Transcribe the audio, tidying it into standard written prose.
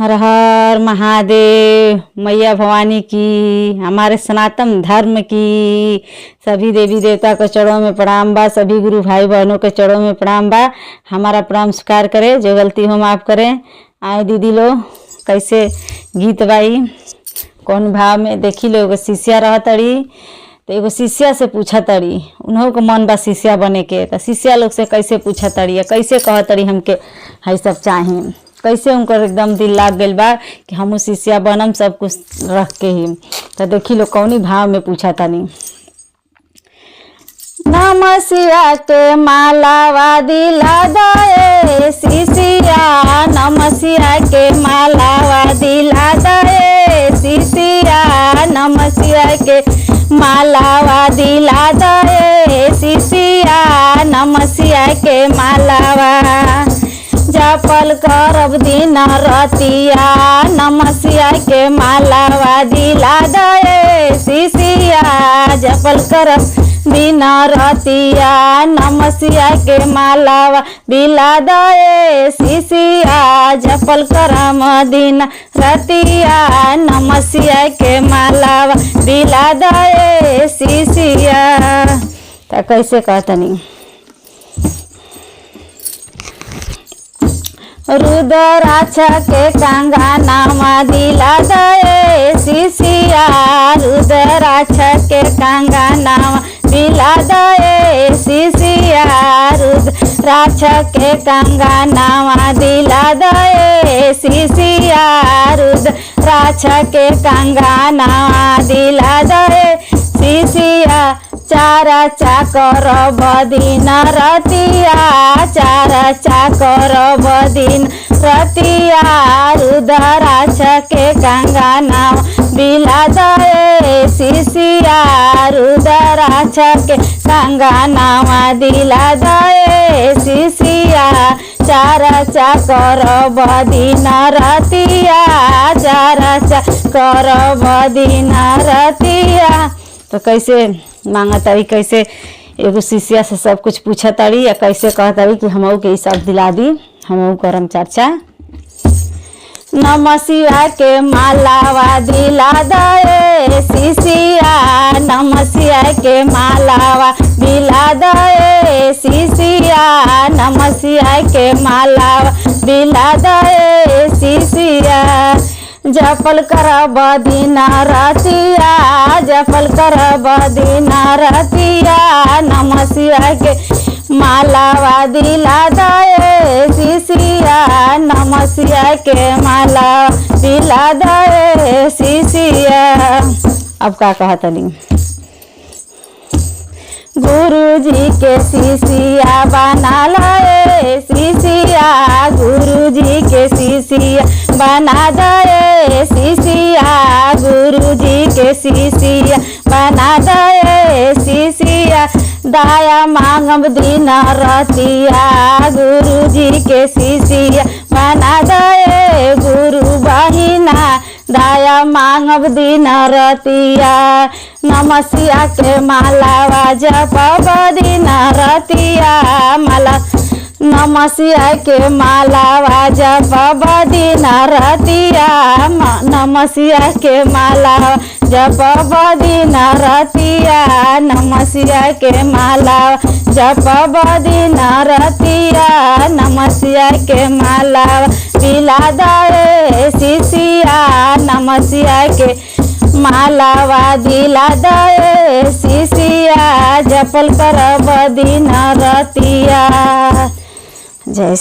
हर हर महादेव। मैया भवानी की, हमारे सनातन धर्म की सभी देवी देवता के चरणों में प्रणाम बा। सभी गुरु भाई बहनों के चरणों में प्रणाम बा। हमारा प्रणाम स्वीकार करें, जो गलती हो माफ़ करें। आए दीदी लोग, कैसे गीत बाई कौन भाव में देखी लो। एगो शिष्या रह तड़ी तो एगो शिष्या से पूछा तड़ी, उन्हों को मन बा शिष्या बने के, तो शिष्या लोग से कैसे पूछा तड़ी या कैसे कह तड़ी हमके है सब चाहें, कैसे उनको एकदम दिल लाग गइल बा कि हम शिष्या बनम सब कुछ रख के ही। तो देखी लो कौनी भाव में पूछा तनी। नमः शिवाय के मालावा दिला दे शिष्या, नमः शिवाय के मालावा दिला दे शिष्या, नमः शिवाय के मालावा दिला दे शिष्या, नमः शिवाय के मालावा जपल करब दिन रतिया, नमः शिवाय के मालावा दिला दे शिष्या, जपल करब दिन रतिया, नमः शिवाय के मालावा दिला दे शिष्या, जपल करम दिन रतिया, नमः शिवाय के मालावा दिला दे शिष्या। तो कैसे कहतनी। रुद्राक्ष के कंगनवा दिला दे शिष्या, रुद्राक्ष के कंगनवा दिला दे शिष्या, रुद्राक्ष के कंगनवा दिला दे शिष्या, रुद्राक्ष के कंगनवा दिला दे शिष्या, चारा चाकर बदिन रतिया, चारा चाकर बदिन रतिया, रुद्राक्ष के कंगनवा दिला दे शिष्या, रुद्राक्ष के कंगनवा दिला दे शिष्या, चारा चाकर बदिन रतिया, चारा चाकर बदिन रतिया। तो कैसे मांगा तारी, कैसे एगो शिष्या से सब कुछ पूछा तारी या कैसे कह तारी कि हमहू के सब दिला दी, हमहू करम चर्चा। नमः शिवाय के मालावा दिला दे शिष्या, नमः शिवाय के मालावा दिला दे शिष्या, नमः शिवाय के मालावा दिला दे शिष्या, जपल करब दिन रतिया, जपल करब दिन रतिया, नमः शिवाय के मालावा दिला दे शिष्या, नमः शिवाय के माला दिला दे शिष्या। अब का कहतनी। गुरुजी के शिष्या बना ले शिष्या, गुरुजी के शिष्या बना दे शिष्या, गुरुजी के शिष्या बना दे शिष्या, दाया मांगब दिन रतिया, गुरुजी के शिष्या बना दे गुरु बहिना, दाया मांगब दिन रतिया, नमः शिवाय के मालावा जपब दिन रतिया, माला नमः शिवाय के मालावा जपब दिन रतिया, नमः शिवाय के मालावा जपब दिन रतिया, नमः शिवाय के मालावा जपब दिन रतिया, नमः शिवाय के मालावा दिला दे शिष्या, नमः शिवाय के मालावा दिला दे शिष्या, जपल करब दिन रतिया। जय